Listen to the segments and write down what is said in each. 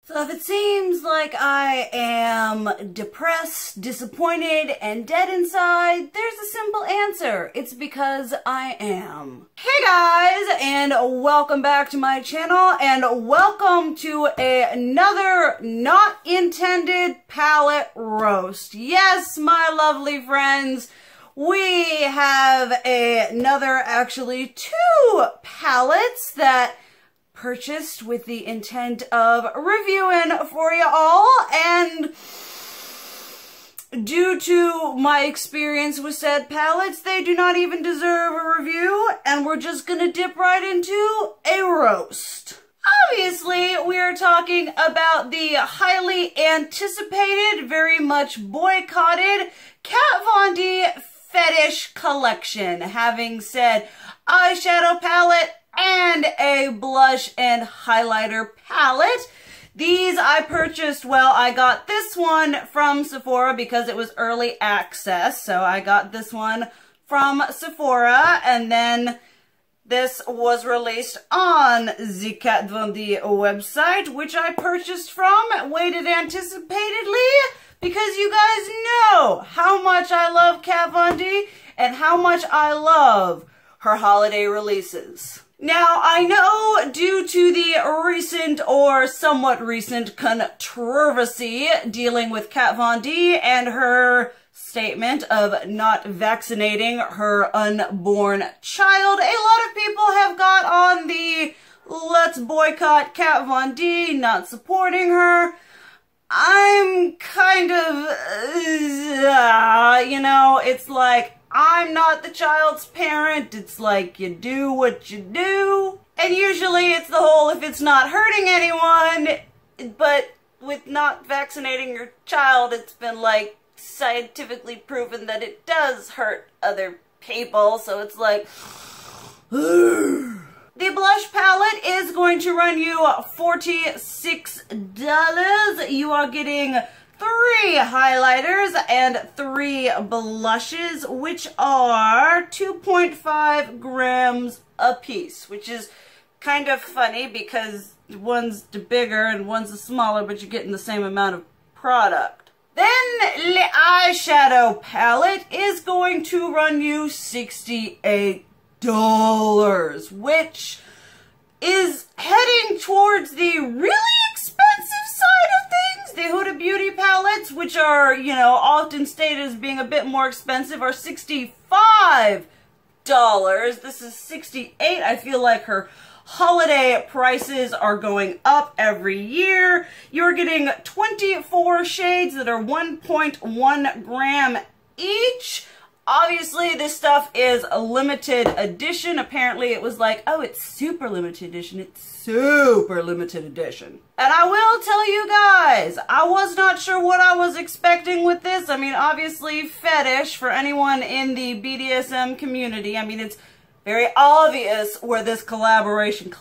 So if it seems like I am depressed, disappointed, and dead inside, there's a simple answer. It's because I am. Hey guys, and welcome back to my channel, and welcome to another not intended palette roast. Yes, my lovely friends, we have actually two palettes that purchased with the intent of reviewing for you all, and due to my experience with said palettes, they do not even deserve a review, and we're just gonna dip right into a roast. Obviously, we are talking about the highly anticipated, very much boycotted Kat Von D Fetish collection, having said eyeshadow palette and a blush and highlighter palette. These I purchased, well, I got this one from Sephora because it was early access, so I got this one from Sephora, and then this was released on the Kat Von D website, which I purchased from, waited anticipatedly, because you guys know how much I love Kat Von D and how much I love her holiday releases. Now, I know due to the recent or somewhat recent controversy dealing with Kat Von D and her statement of not vaccinating her unborn child, a lot of people have got on the let's boycott Kat Von D, not supporting her. I'm kind of, it's like, I'm not the child's parent. It's like you do what you do. And usually it's the whole if it's not hurting anyone, but with not vaccinating your child, it's been like scientifically proven that it does hurt other people. So it's like, the blush palette is going to run you $46. You are getting 3 highlighters and 3 blushes, which are 2.5 grams a piece, which is kind of funny because one's the bigger and one's the smaller, but you're getting the same amount of product. Then the eyeshadow palette is going to run you $68, which is heading towards the really expensive side of things. The Huda Beauty palettes, which are, often stated as being a bit more expensive, are $65. This is $68. I feel like her holiday prices are going up every year. You're getting 24 shades that are 1.1 gram each. Obviously, this stuff is a limited edition. Apparently, it was like, oh, it's super limited edition. It's super limited edition. And I will tell you guys, I was not sure what I was expecting with this. I mean, obviously, Fetish, for anyone in the BDSM community, I mean, it's very obvious where this collection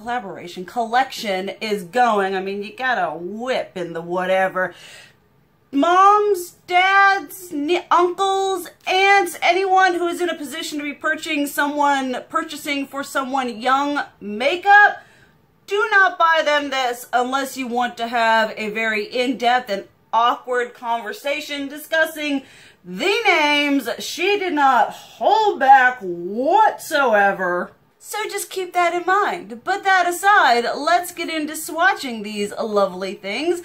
is going. I mean, you got a whip in the whatever. Moms, dads, uncles, aunts, anyone who's in a position to be purchasing for someone young makeup, do not buy them this unless you want to have a very in-depth and awkward conversation discussing the names. She did not hold back whatsoever. So just keep that in mind. But that aside, let's get into swatching these lovely things,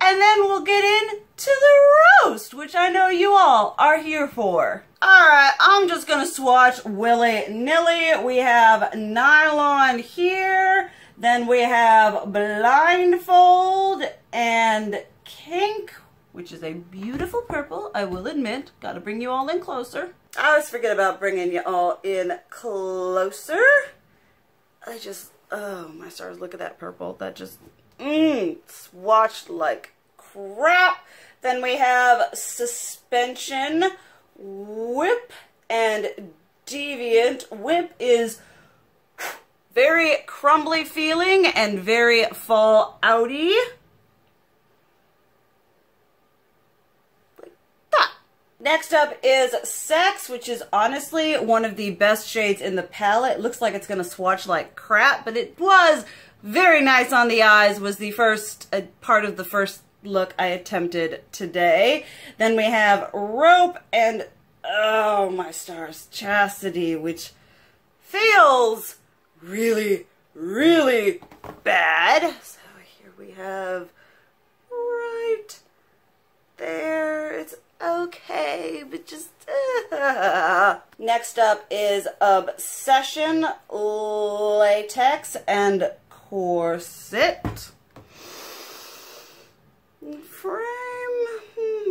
and then we'll get into the roast, which I know you all are here for. Alright, I'm just gonna swatch willy-nilly. We have nylon here, then we have blindfold and kink, which is a beautiful purple, I will admit. Gotta bring you all in closer. I always forget about bringing you all in closer. Oh my stars, look at that purple. That just, swatched like crap. Then we have suspension, whip, and deviant. Whip is very crumbly feeling and very fall-outy. Next up is Sex, which is honestly one of the best shades in the palette. It looks like it's going to swatch like crap, but it was Very nice on the eyes, was the first part of the first look I attempted today. Then we have Rope and, oh my stars, Chastity, which feels really, really bad. So here we have right there. It's okay, but just Next up is Obsession Latex and Corset. Frame.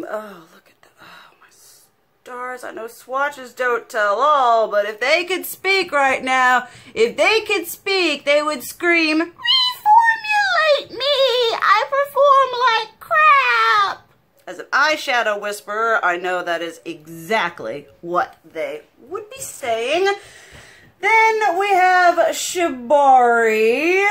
Oh, look at that. Oh, my stars. I know swatches don't tell all, but if they could speak right now, if they could speak, they would scream, "Reformulate me! I perform like crap!" As an eyeshadow whisperer, I know that is exactly what they would be saying. Then we have Shibari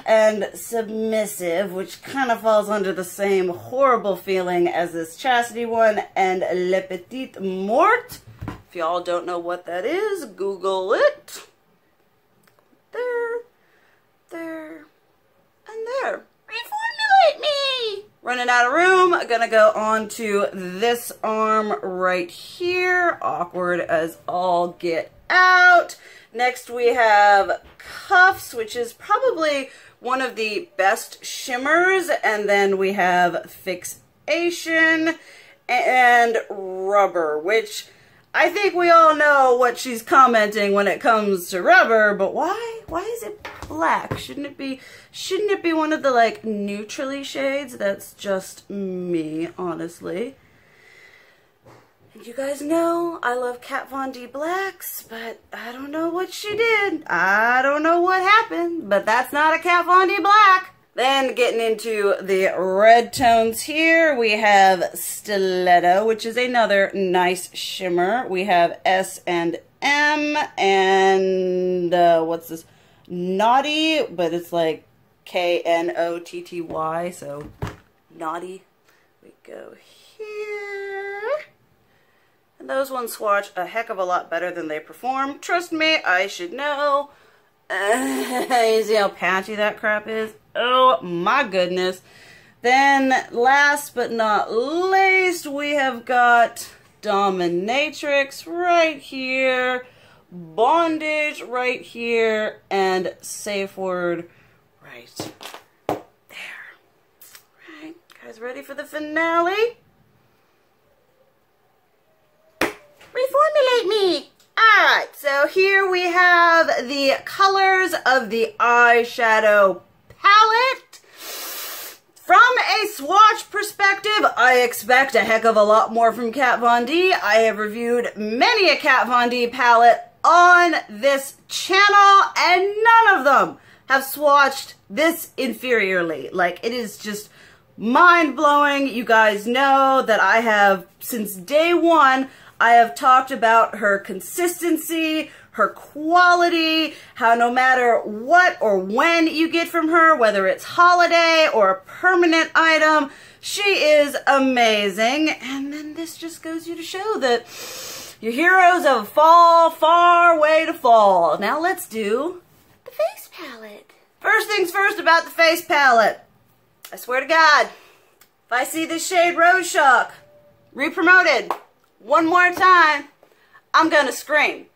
and Submissive, which kind of falls under the same horrible feeling as this Chastity one, and Le Petit Mort. If y'all don't know what that is, Google it. There, there, and there. Reformulate me! Running out of room, gonna go on to this arm right here. Awkward as all get out. Next we have Cuffs, which is probably one of the best shimmers. And then we have Fixation and Rubber, which I think we all know what she's commenting when it comes to Rubber, but why? Why is it black? Shouldn't it be one of the like neutrally shades? That's just me, honestly. And you guys know I love Kat Von D blacks, but I don't know what she did. I don't know what happened, but that's not a Kat Von D black. Then getting into the red tones here, we have Stiletto, which is another nice shimmer. We have S and M, and what's this? Naughty, but it's like Knotty, so naughty. We go here. And those ones swatch a heck of a lot better than they perform. Trust me, I should know. You see how patchy that crap is? Oh my goodness. Then last but not least, we have got Dominatrix right here, Bondage right here, and Safe Word right there. Right, guys ready for the finale? Reformulate me! Alright, so here we have the colors of the eyeshadow palette. From a swatch perspective, I expect a heck of a lot more from Kat Von D. I have reviewed many a Kat Von D palette on this channel, and none of them have swatched this inferiorly. Like, it is just mind-blowing. You guys know that I have, since day one, I have talked about her consistency, her quality, how no matter what or when you get from her, whether it's holiday or a permanent item, she is amazing. And then this just goes you to show that your heroes have a far way to fall. Now let's do the face palette. First things first about the face palette. I swear to God, if I see this shade Rose Shock re-promoted one more time, I'm gonna scream.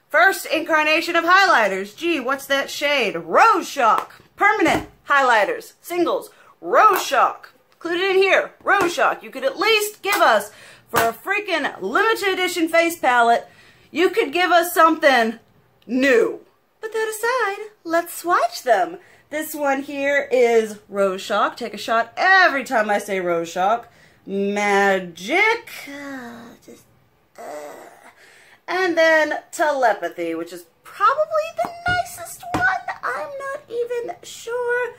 First incarnation of highlighters. Gee, what's that shade? Rose Shock. Permanent highlighters. Singles. Rose Shock. Included in here. Rose Shock. You could at least give us, for a freaking limited edition face palette, you could give us something new. But that aside, let's swatch them. This one here is Rose Shock. Take a shot every time I say Rose Shock. Magic. And then Telepathy, which is probably the nicest one. I'm not even sure.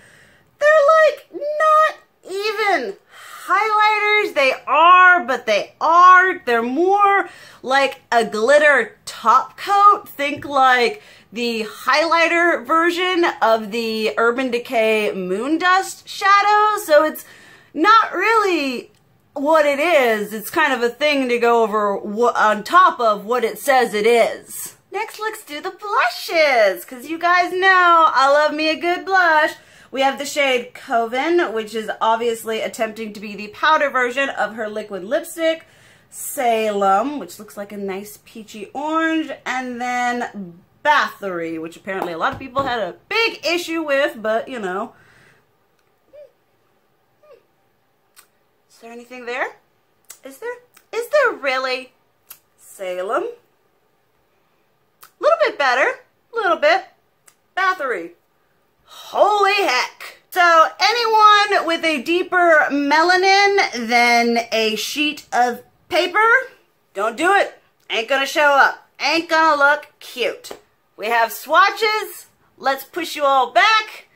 They're like not even highlighters. They are, but they aren't. They're more like a glitter top coat. Think like the highlighter version of the Urban Decay Moon Dust shadow. So it's not really what it is. It's kind of a thing to go over on top of what it says it is. Now Next, let's do the blushes, because you guys know I love me a good blush. We have the shade Coven, which is obviously attempting to be the powder version of her liquid lipstick. Salem, which looks like a nice peachy orange. And then Bathory, which apparently a lot of people had a big issue with, but you know. Is there anything there? Is there? Is there really? Salem. A little bit better. A little bit. Bathory. Holy heck. So anyone with a deeper melanin than a sheet of paper, don't do it. Ain't gonna show up. Ain't gonna look cute. We have swatches. Let's push you all back.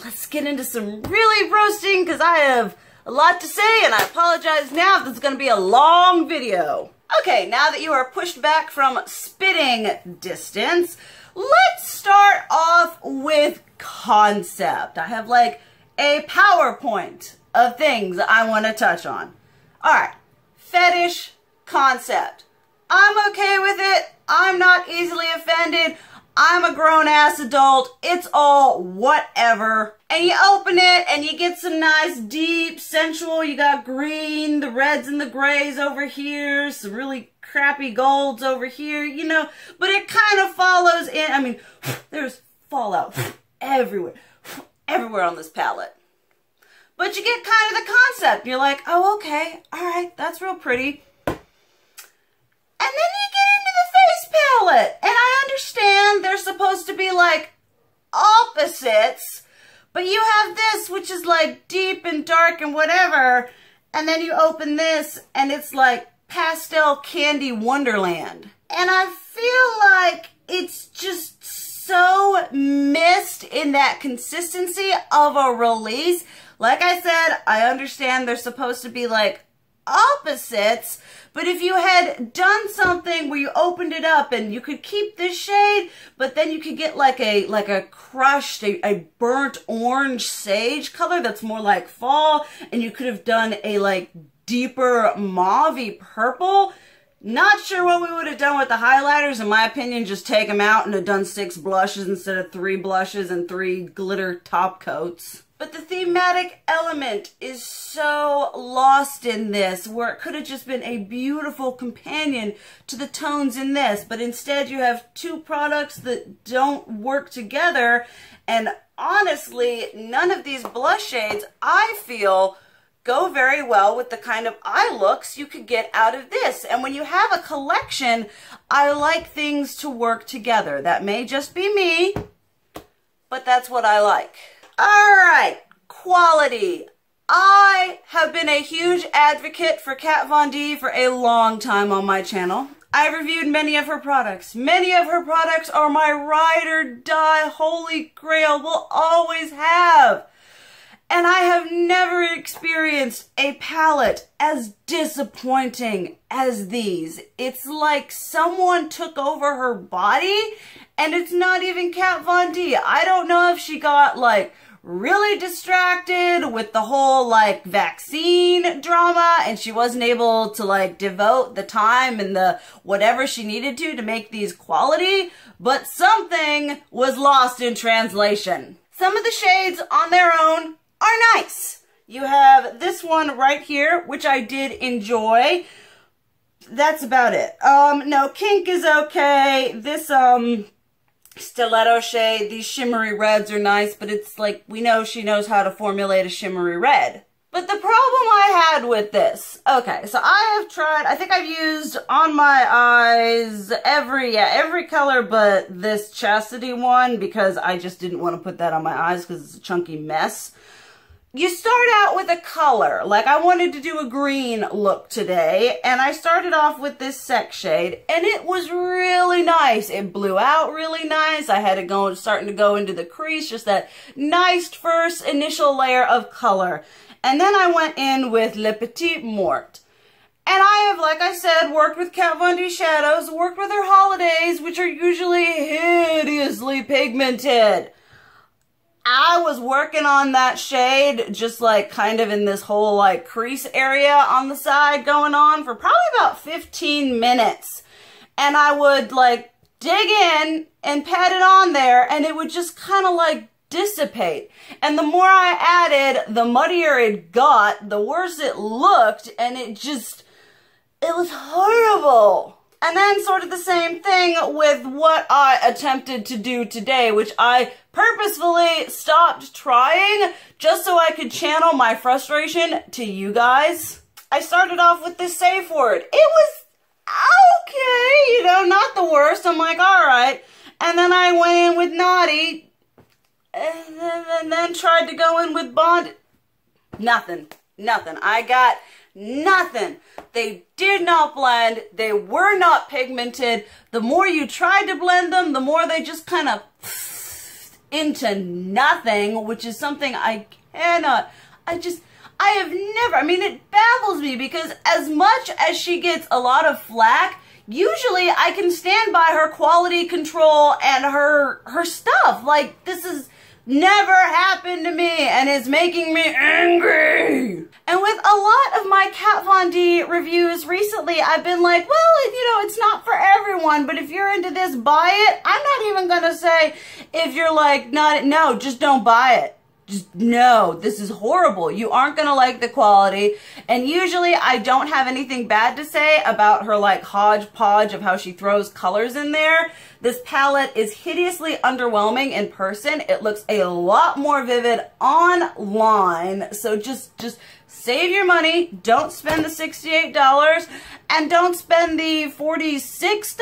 Let's get into some really roasting because I have a lot to say and I apologize now if this is gonna be a long video. Okay, now that you are pushed back from spitting distance, let's start off with concept. I have like a PowerPoint of things I want to touch on. All right, Fetish concept. I'm okay with it. I'm not easily offended. I'm a grown-ass adult. It's all whatever. And you open it and you get some nice, deep, sensual, you got green, the reds and the grays over here, some really crappy golds over here, you know, but it kind of follows in. I mean, there's fallout everywhere on this palette. But you get kind of the concept. You're like, oh, okay, all right, that's real pretty. And then you get into the face palette. And I understand they're supposed to be like opposites, but you have this, which is like deep and dark and whatever. And then you open this and it's like pastel candy wonderland. And I feel like it's just so missed in that consistency of a release. Like I said, I understand they're supposed to be like opposites, but if you had done something where you opened it up and you could keep this shade, but then you could get like a crushed, a burnt orange sage color that's more like fall, and you could have done a like deeper mauve-y purple. Not sure what we would have done with the highlighters. In my opinion, just take them out and have done 6 blushes instead of 3 blushes and 3 glitter top coats. But the thematic element is so lost in this, where it could have just been a beautiful companion to the tones in this. But instead you have 2 products that don't work together. And honestly, none of these blush shades, I feel, go very well with the kind of eye looks you could get out of this. And when you have a collection, I like things to work together. That may just be me, but that's what I like. All right, quality. I have been a huge advocate for Kat Von D for a long time on my channel. I've reviewed many of her products. Many of her products are my ride or die, holy grail, will always have. And I have never experienced a palette as disappointing as these. It's like someone took over her body, and it's not even Kat Von D. I don't know if she got like really distracted with the whole like vaccine drama and she wasn't able to like devote the time and the whatever she needed to make these quality, but something was lost in translation. Some of the shades on their own are nice. You have this one right here, which I did enjoy. That's about it. No, Kink is okay. This, Stiletto shade, these shimmery reds are nice, but it's like, we know she knows how to formulate a shimmery red. But the problem I had with this, okay, so I have tried, I think I've used on my eyes every color but this Chastity one, because I just didn't want to put that on my eyes because it's a chunky mess. You start out with a color, like I wanted to do a green look today, and I started off with this Sex shade, and it was really nice. It blew out really nice. I had it starting to go into the crease, just that nice first initial layer of color. And then I went in with Le Petit Mort. And I have, like I said, worked with Kat Von D shadows, worked with her holidays, which are usually hideously pigmented. I was working on that shade just like kind of in this whole like crease area on the side going on for probably about 15 minutes. And I would like dig in and pat it on there, and it would just kind of like dissipate. And the more I added, the muddier it got, the worse it looked, and it was horrible. And then sort of the same thing with what I attempted to do today, which I purposefully stopped trying just so I could channel my frustration to you guys. I started off with this safe word. It was okay, you know, not the worst. I'm like, all right. And then I went in with naughty, and then tried to go in with bond. Nothing. I got nothing. They did not blend. They were not pigmented. The more you tried to blend them, the more they just kind of into nothing, which is something I cannot. I have never, I mean, it baffles me because as much as she gets a lot of flack, usually I can stand by her quality control and her stuff. Like, this has never happened to me and it's making me angry. And with a lot of my Kat Von D reviews recently, I've been like, well, you know, it's not for everyone, but if you're into this, buy it. I'm not even gonna say if you're like, no, just don't buy it. Just, no, this is horrible. You aren't going to like the quality. And usually I don't have anything bad to say about her like hodgepodge of how she throws colors in there. This palette is hideously underwhelming in person. It looks a lot more vivid online. So just save your money. Don't spend the $68 and don't spend the $46.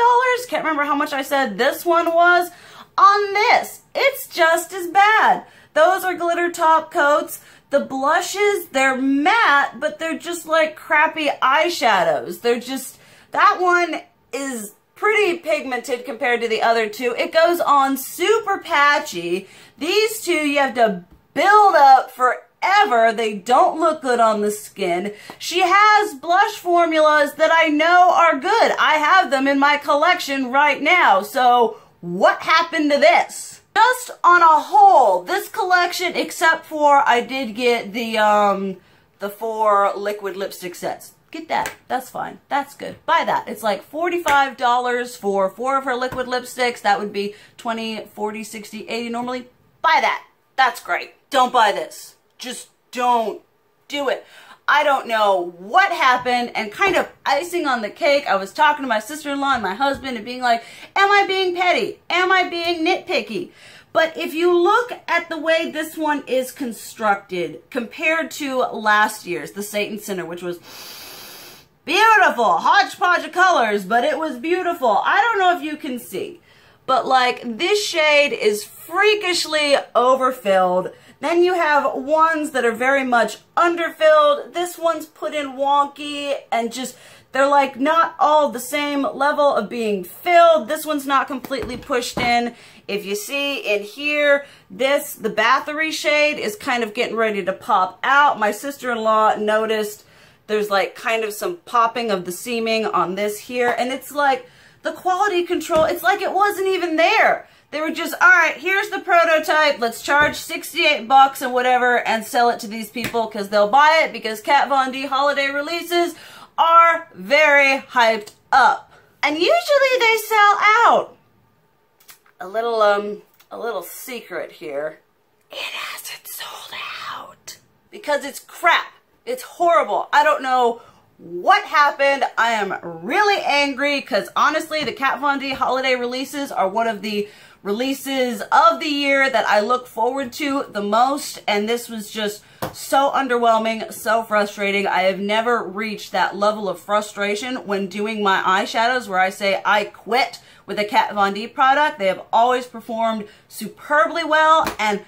Can't remember how much I said this one was on this. It's just as bad. Those are glitter top coats. The blushes, they're matte, but they're just like crappy eyeshadows. They're just, that one is pretty pigmented compared to the other two. It goes on super patchy. These two you have to build up forever. They don't look good on the skin. She has blush formulas that I know are good. I have them in my collection right now. So what happened to this? Just on a whole, this collection, except for I did get the 4 liquid lipstick sets. Get that. That's fine. That's good. Buy that. It's like $45 for 4 of her liquid lipsticks. That would be 20, 40, 60, 80 normally. Buy that. That's great. Don't buy this. Just don't do it. I don't know what happened, and kind of icing on the cake, I was talking to my sister-in-law and my husband and being like, am I being petty? Am I being nitpicky? But if you look at the way this one is constructed compared to last year's, the Satan Sinner, which was beautiful, hodgepodge of colors, but it was beautiful. I don't know if you can see, but like this shade is freakishly overfilled. Then you have ones that are very much underfilled. This one's put in wonky and just, they're like not all the same level of being filled. This one's not completely pushed in. If you see in here, the Bathory shade is kind of getting ready to pop out. My sister-in-law noticed there's like kind of some popping of the seaming on this here. And it's like the quality control, it's like it wasn't even there. They were just, all right, here's the prototype. Let's charge 68 bucks and whatever and sell it to these people because they'll buy it because Kat Von D holiday releases are very hyped up. And usually they sell out. A little secret here. It hasn't sold out because it's crap. It's horrible. I don't know what happened. I am really angry because honestly, the Kat Von D holiday releases are one of the releases of the year that I look forward to the most, and this was just so underwhelming, so frustrating. I have never reached that level of frustration when doing my eyeshadows where I say I quit with a Kat Von D product. They have always performed superbly well, and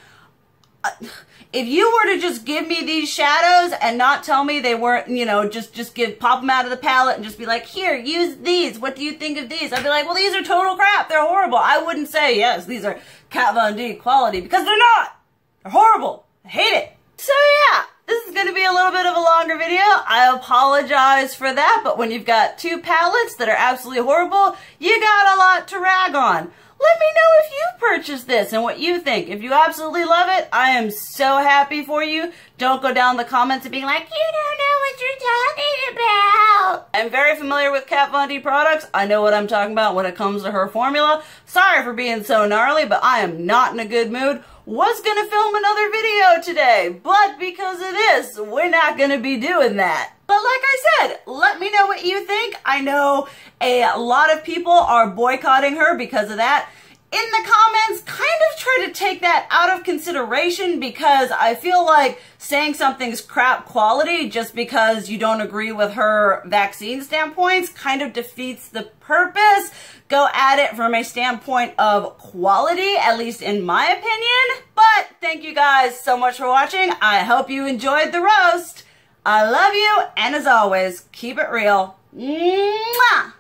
if you were to just give me these shadows and not tell me they weren't, you know, just pop them out of the palette and just be like, here, use these. What do you think of these? I'd be like, well, these are total crap. They're horrible. I wouldn't say, yes, these are Kat Von D quality because they're not. They're horrible. I hate it. So yeah, this is going to be a little bit of a longer video. I apologize for that, but when you've got 2 palettes that are absolutely horrible, you got a lot to rag on. Let me know if you purchased this and what you think. If you absolutely love it, I am so happy for you. Don't go down the comments and be like, you don't know what you're talking about. am very familiar with Kat Von D products. I know what I'm talking about when it comes to her formula. Sorry for being so gnarly, but I am not in a good mood. Was gonna film another video today, but because of this, we're not gonna be doing that. But like I said, let me know what you think. I know a lot of people are boycotting her because of that. In the comments, kind of try to take that out of consideration, because I feel like saying something's crap quality just because you don't agree with her vaccine standpoints kind of defeats the purpose. Go at it from a standpoint of quality, at least in my opinion. But thank you guys so much for watching. I hope you enjoyed the roast. I love you, and as always, keep it real. Mwah!